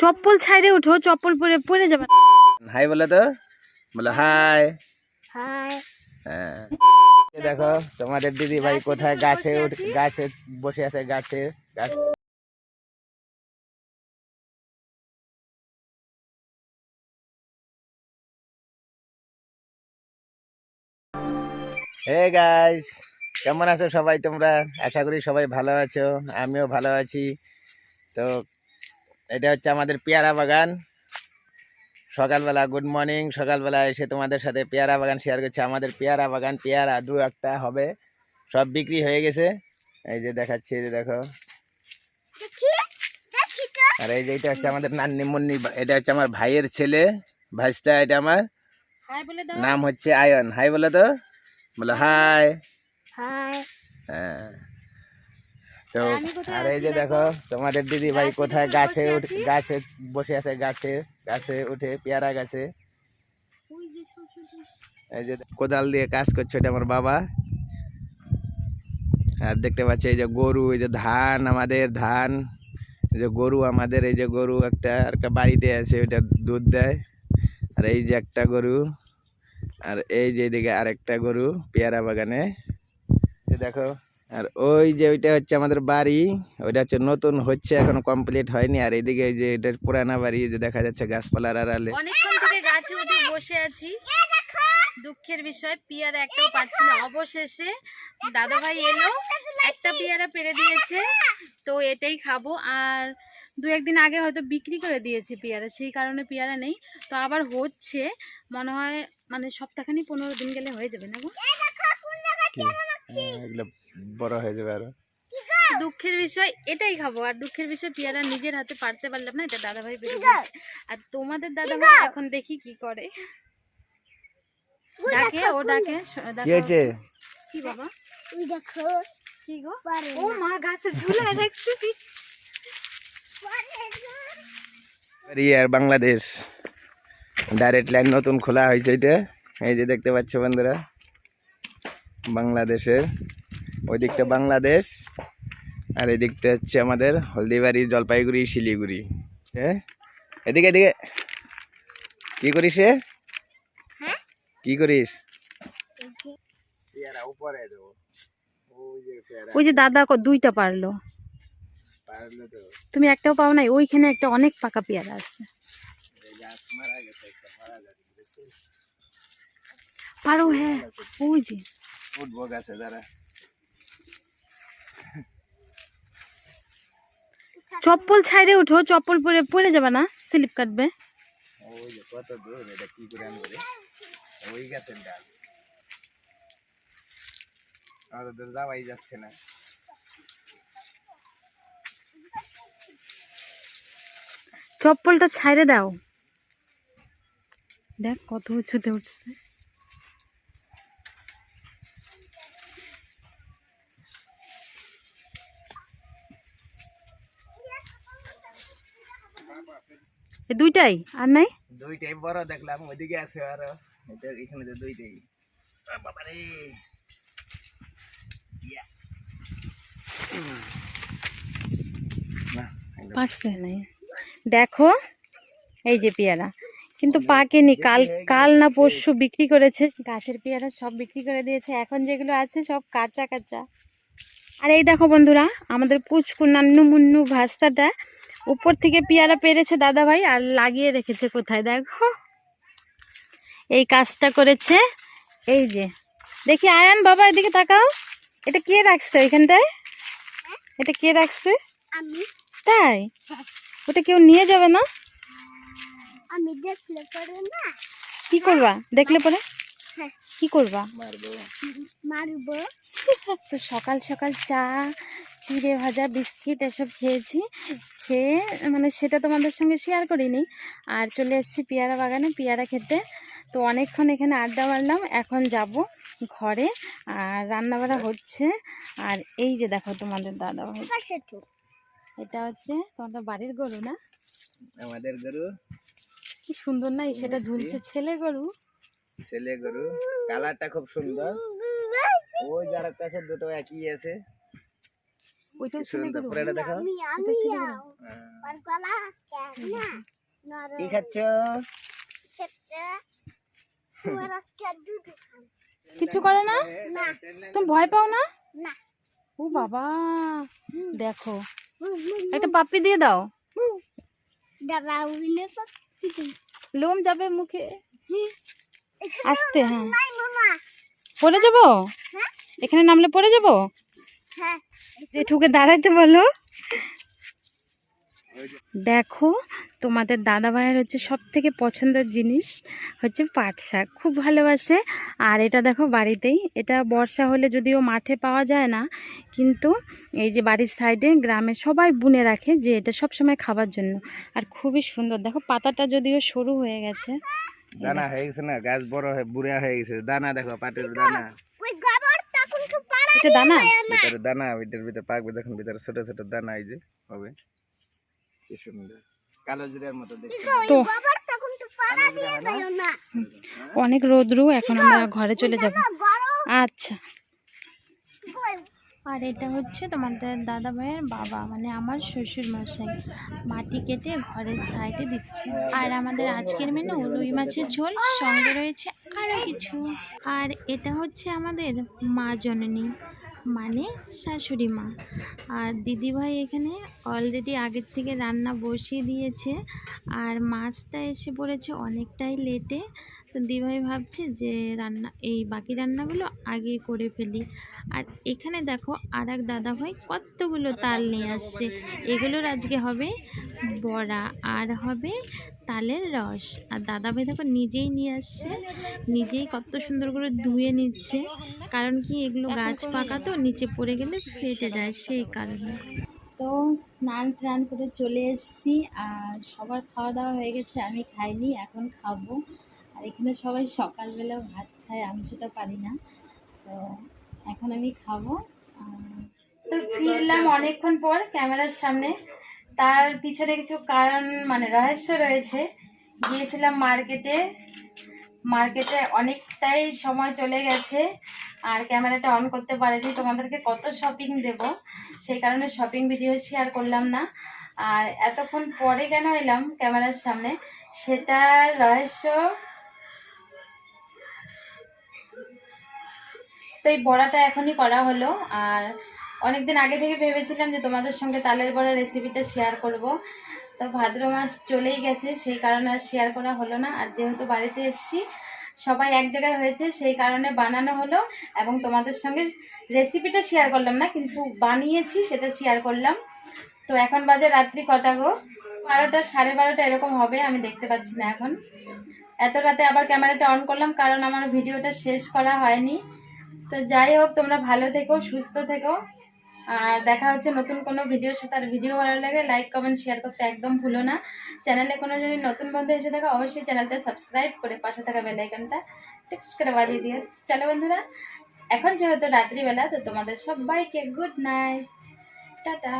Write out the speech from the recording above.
চপ্পল ছাইরে উঠো, চপ্পল পরে পড়ে যাবে। হাই বলো তো, বলো হাই। হাই। হ্যাঁ, দেখো তোমাদের দিদি ভাই কোথায় গাছে বসে আছে, গাছে। হে গাইস, কেমন আছো সবাই তোমরা? আশা করি সবাই ভালো আছো, আমিও ভালো আছি। তো এটা হচ্ছে আমাদের পেয়ারা বাগান। সকালবেলা গুড মর্নিং, সকালবেলা এসে তোমাদের সাথে পেয়ারা বাগান শেয়ার করছি। আমাদের পেয়ারা বাগান, পেয়ারা দু একটা হবে, সব বিক্রি হয়ে গেছে। এই যে দেখাচ্ছি, এই যে দেখো। আর এই যে এটা হচ্ছে আমাদের নান্নি মুন্নি, এটা হচ্ছে আমার ভাইয়ের ছেলে, ভাইস্তা। এটা আমার নাম হচ্ছে আয়ন। হাই বলো তো, বলো হাই। হাই। হ্যাঁ, তো আর এই যে দেখো তোমাদের দিদি ভাই কোথায় গাছে বসে আছে, গাছে উঠে, পেয়ারা গাছে। এই যে কোদাল দিয়ে কাজ করছে, এটা আমার বাবা। আর দেখতে পাচ্ছি এই যে গরু, এই যে ধান, আমাদের ধান, এই যে গরু আমাদের, এই যে গরু একটা বাড়িতে আছে, ওইটা দুধ দেয়। আর এই যে একটা গরু, আর এই যে এদিকে আরেকটা গরু পেয়ারা বাগানে, দেখো। আর ওই যে ওইটা হচ্ছে আমাদের বাড়ি, ওইটা হচ্ছে নতুন হচ্ছে, এখনো কমপ্লিট হয়নি। আর এইদিকে এই যে এটা পুরানা বাড়ি, যে দেখা যাচ্ছে গাছপালার আড়ালে। অনেকক্ষণ থেকে গাছে উঠে বসে আছি, দুঃখের বিষয় পেয়ারা একটাও পাচ্ছি না। অবশেষে দাদা ভাই এলো, একটা পেয়ারা পেরে দিয়েছে, তো এটাই খাবো। আর দু একদিন আগে হয়তো বিক্রি করে দিয়েছি পেয়ারা, সেই কারণে পেয়ারা নেই। তো আবার হচ্ছে, মনে হয় মানে সপ্তাহখানি 15 দিন গেলে হয়ে যাবে না গো। এগুলো বড় হয়ে যাবে আরো। দুঃখের বিষয় এটাই খাবো। আর দুঃখের বিষয় পেয়ারা নিজের হাতে পারতে পারলাম না, এটা দাদা ভাই পেরে দিয়েছে। আর তোমাদের দাদা ভাই এখন দেখি কি করে, ডাকে ও ডাকে। কি হয়েছে? কি বাবা তুই দেখো কি গো? ও মা, গাছে ঝুলায় রাখছি। আর বাংলাদেশ ডাইরেক্ট লাইন নতুন খোলা হয়েছে এটা, এই যে দেখতে পাচ্ছ বন্ধুরা, বাংলাদেশের ওই দিকটা বাংলাদেশ, আর এই দিকটা হচ্ছে আমাদের হলদিবাড়ি, জলপাইগুড়ি, শিলিগুড়ি। হ্যাঁ, এদিকে এদিকে কি করিস রে? কি করিস? ওই যে দাদা দুইটা পারলো, তুমি একটাও পাও নাই। ওইখানে একটা অনেক পাকা পেয়ারা আছে। পারো? হ্যাঁ, ওই যে উঠবো গাছে দাঁড়া। চপ্পল ছাইরে উঠো, চপ্পল পরে পড়ে যাবে না, স্লিপ কাটবে। ওই যে কত দূর, এটা কি করে আনবে? ওই গাছের ডাল, আর দূর যাওয়াই যাচ্ছে না। চপ্পলটা ছাইরে দাও, দেখ কত উঁচুতে উঠছে। দুইটাই আর নাই? দুইটাই বড় দেখলাম, ওইদিকে আছে আরো, এটা এখানে তো দুইটাই। বাবারে, পাকছে নাই দেখো, এই যে পেয়ারা কিন্তু পাকেনি। কাল না পরশু বিক্রি করেছে, গাছের পেয়ারা সব বিক্রি করে দিয়েছে। এখন যেগুলো আছে সব কাঁচা কাঁচা। আর এই দেখো বন্ধুরা, আমাদের পুচকু নান্নু মুন্নু ভাস্তাটা উপর থেকে পেয়ারা পেরেছে দাদা ভাই, আর লাগিয়ে রেখেছে কোথায় দেখো, এই কাজটা করেছে। এই যে দেখি, আয়ান বাবা এদিকে তাকাও, এটা কে রাখছে ওইখানটায়? এটা কে রাখছে? আমি। তাই? ওটা কেউ নিয়ে যাবে না? আমি দেখলে পরে না। কি করবা দেখলে পরে? কি করবা? মারবো। তো সকাল সকাল চা, চিড়ে ভাজা, বিস্কিট এসব খেয়েছি। খেয়ে মানে সেটা তোমাদের সঙ্গে শেয়ার করিনি। আর চলে এসেছি পেয়ারা বাগানে পেয়ারা খেতে। তো অনেকক্ষণ এখানে আড্ডা মারলাম, এখন যাব ঘরে। আর রান্নাবাড়া হচ্ছে। আর এই যে দেখো তোমাদের দাদা ভাই, এটা হচ্ছে তোমাদের বাড়ির গরু না? আমাদের গরু। কি সুন্দর না, সেটা ঝুলছে, ছেলে গরু। ছেলে গরু, কালারটা খুব সুন্দর। ওই যার কাছে দুটো একই আছে। ওইটাও ছেলে সুন্দর গরু, পুরোটা দেখো ওটা ছেলে গরু। কি খাচ্ছ কিছু করে না, তুমি ভয় পাও না? ও বাবা, দেখো একটা পাপ্পি দিয়ে দাও, লোম যাবে মুখে, আসতে। হ্যাঁ, পড়ে যাবো, এখানে নামলে পড়ে যাবো। জেঠুকে দাঁড়াইতে বলো। দেখো তোমাদের দাদা ভাইয়ের হচ্ছে সব থেকে পছন্দের জিনিস হচ্ছে পাট শাক, খুব ভালোবাসে। আর এটা দেখো বাড়িতেই, এটা বর্ষা হলে যদিও মাঠে পাওয়া যায় না, কিন্তু এই যে বাড়ির সাইডে গ্রামে সবাই বুনে রাখে যে এটা সব সময় খাবার জন্য। আর খুবই সুন্দর, দেখো পাতাটা যদিও সরু হয়ে গেছে। দানা হয়ে গেছে না, গাছ বড় হয়ে বুড়া হয়ে গেছে। দানা দেখো, পাটের দানা, এটা দানা, ভিতরে দানা, ওইটার ভিতরে পাকবে যখন, ভিতরে ছোট ছোট দানা এই যে হবে। কি সুন্দর, কালো জিরার মতো দেখতে। তো অনেক রোদ্রু, এখন আমরা ঘরে চলে যাব। আচ্ছা। আর এটা হচ্ছে তোমাদের দাদা ভাইয়ের বাবা, মানে আমার শ্বশুর মশাই, মাটি কেটে ঘরের সাইডে দিচ্ছে। আর আমাদের আজকের মেনু রুই মাছের ঝোল, সঙ্গে রয়েছে আরও কিছু। আর এটা হচ্ছে আমাদের মা জননী, মানে শাশুড়ি মা। আর দিদিভাই এখানে অলরেডি আগের থেকে রান্না বসিয়ে দিয়েছে। আর মাছটা এসে পড়েছে অনেকটাই লেটে, তো দিদিভাই ভাবছে যে এই বাকি রান্নাগুলো আগে করে ফেলি। আর এখানে দেখো আর এক দাদাভাই কতগুলো তাল নিয়ে আসছে, এগুলোর আজকে হবে বড়া আর হবে তালের রস। আর দাদাভাই দেখো নিজেই নিয়ে আসছে, নিজেই কত সুন্দর করে ধুয়ে নিচ্ছে, কারণ কি এগুলো গাছ পাকা তো নিচে পড়ে গেলে ফেটে যায়, সেই কারণে। তো স্নান টান করে চলে এসেছি, আর সবার খাওয়া দাওয়া হয়ে গেছে, আমি খাইনি, এখন খাবো। আর এখানে সবাই সকালবেলা ভাত খায়, আমি সেটা পারি না, তো এখন আমি খাবো। তো ফিরলাম অনেকক্ষণ পর ক্যামেরার সামনে, তার পিছনে কিছু কারণ মানে রহস্য রয়েছে। গিয়েছিলাম মার্কেটে অনেকটাই সময় চলে গেছে, আর ক্যামেরাটা অন করতে পারিনি, তোমাদেরকে কত শপিং দেব, সেই কারণে শপিং ভিডিও শেয়ার করলাম না। আর এতক্ষণ পরে কেন এলাম ক্যামেরার সামনে, সেটার রহস্য। তো এই বড়াটা এখনই করা হলো, আর অনেকদিন আগে থেকে ভেবেছিলাম যে তোমাদের সঙ্গে তালের বড়া রেসিপিটা শেয়ার করব, তো ভাদ্র মাস চলেই গেছে, সেই কারণে আর শেয়ার করা হলো না। আর যেহেতু বাড়িতে এসেছি, সবাই এক জায়গায় হয়েছে, সেই কারণে বানানো হলো, এবং তোমাদের সঙ্গে রেসিপিটা শেয়ার করলাম না, কিন্তু বানিয়েছি সেটা শেয়ার করলাম। তো এখন বাজে রাত্রি কটা গো, 12টা 12:30 এরকম হবে, আমি দেখতে পাচ্ছি না এখন। এত রাতে আবার ক্যামেরাটা অন করলাম, কারণ আমার ভিডিওটা শেষ করা হয়নি। তো যাই হোক, তোমরা ভালো থেকো, সুস্থ থেকো, আর দেখা হচ্ছে নতুন কোনো ভিডিওর সাথে। আর ভিডিও ভালো লাগে লাইক কমেন্ট শেয়ার করতে একদম ভুলো না। চ্যানেলে কোনো যদি নতুন বন্ধু এসে থাকো, অবশ্যই চ্যানেলটা সাবস্ক্রাইব করে পাশে থাকা বেল আইকনটা টিক্স করে বাজিয়ে দিও। চলো বন্ধুরা, এখন যেহেতু রাত্রিবেলা, তো তোমাদের সবাইকে গুড নাইট, টাটা।